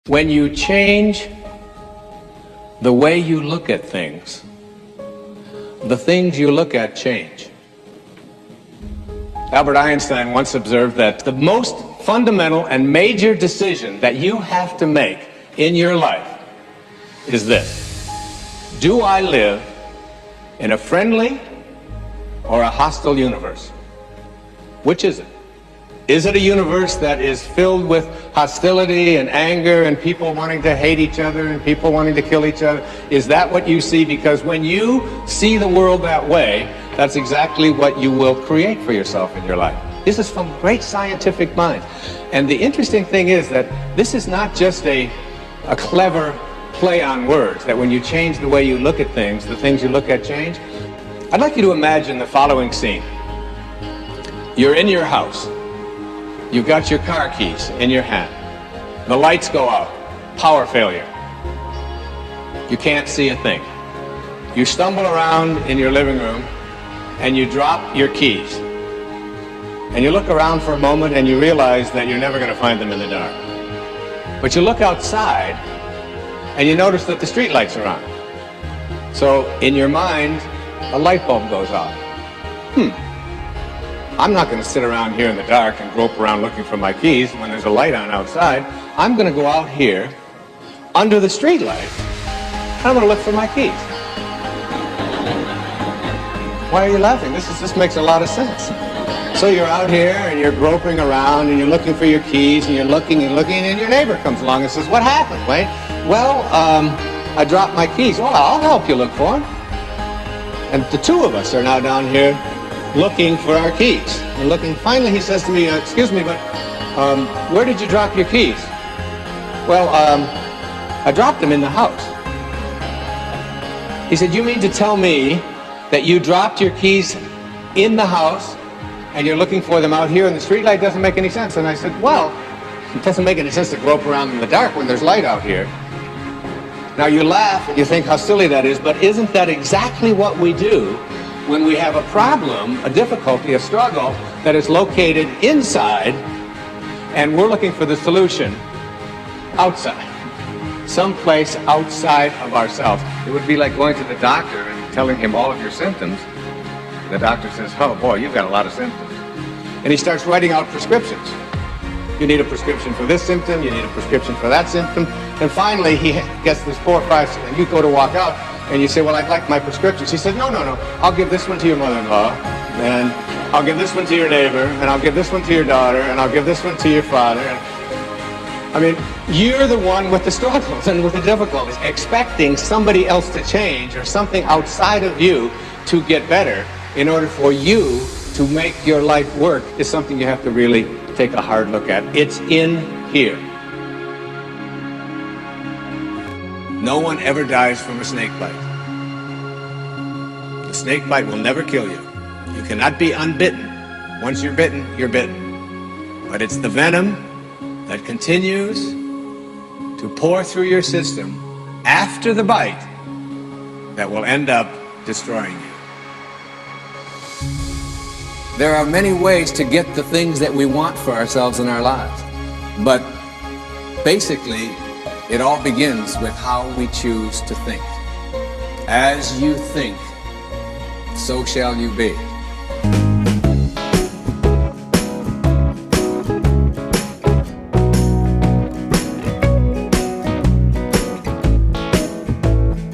When you change the way you look at things, the things you look at change. Albert Einstein once observed that the most fundamental and major decision that you have to make in your life is this: do I live in a friendly or a hostile universe? Which is it? Is it a universe that is filled with hostility and anger and people wanting to hate each other and people wanting to kill each other? Is that what you see? Because when you see the world that way, that's exactly what you will create for yourself in your life. This is from great scientific minds. And the interesting thing is that this is not just a clever play on words, that when you change the way you look at things, the things you look at change. I'd like you to imagine the following scene. You're in your house. You've got your car keys in your hand. The lights go out. Power failure. You can't see a thing. You stumble around in your living room and you drop your keys. And you look around for a moment and you realize that you're never going to find them in the dark. But you look outside and you notice that the street lights are on. So in your mind, a light bulb goes off. I'm not going to sit around here in the dark and grope around looking for my keys when there's a light on outside. I'm going to go out here under the street light and I'm going to look for my keys. Why are you laughing? This makes a lot of sense. So you're out here and you're groping around and you're looking for your keys and you're looking and your neighbor comes along and says, "What happened, Wayne?" "Well, I dropped my keys." "Well, I'll help you look for them." And the two of us are now down here looking for our keys. And looking, finally he says to me, "Excuse me, but where did you drop your keys?" "Well, I dropped them in the house." He said, "You mean to tell me that you dropped your keys in the house and you're looking for them out here in the street light? Doesn't make any sense." And I said, "Well, it doesn't make any sense to grope around in the dark when there's light out here." Now you laugh and you think how silly that is, but isn't that exactly what we do when we have a problem, a difficulty, a struggle that is located inside and we're looking for the solution outside, someplace outside of ourselves? It would be like going to the doctor and telling him all of your symptoms. The doctor says, "Oh boy, you've got a lot of symptoms." And he starts writing out prescriptions. You need a prescription for this symptom, you need a prescription for that symptom. And finally he gets this 4 or 5, and you go to walk out and you say, "Well, I'd like my prescriptions." He said, No, I'll give this one to your mother-in-law, and I'll give this one to your neighbor, and I'll give this one to your daughter, and I'll give this one to your father. I mean, you're the one with the struggles and with the difficulties. Expecting somebody else to change or something outside of you to get better in order for you to make your life work is something you have to really take a hard look at. It's in here. No one ever dies from a snake bite. The snake bite will never kill you. You cannot be unbitten. Once you're bitten, you're bitten. But it's the venom that continues to pour through your system after the bite that will end up destroying you. There are many ways to get the things that we want for ourselves in our lives. But basically, it all begins with how we choose to think. As you think, so shall you be.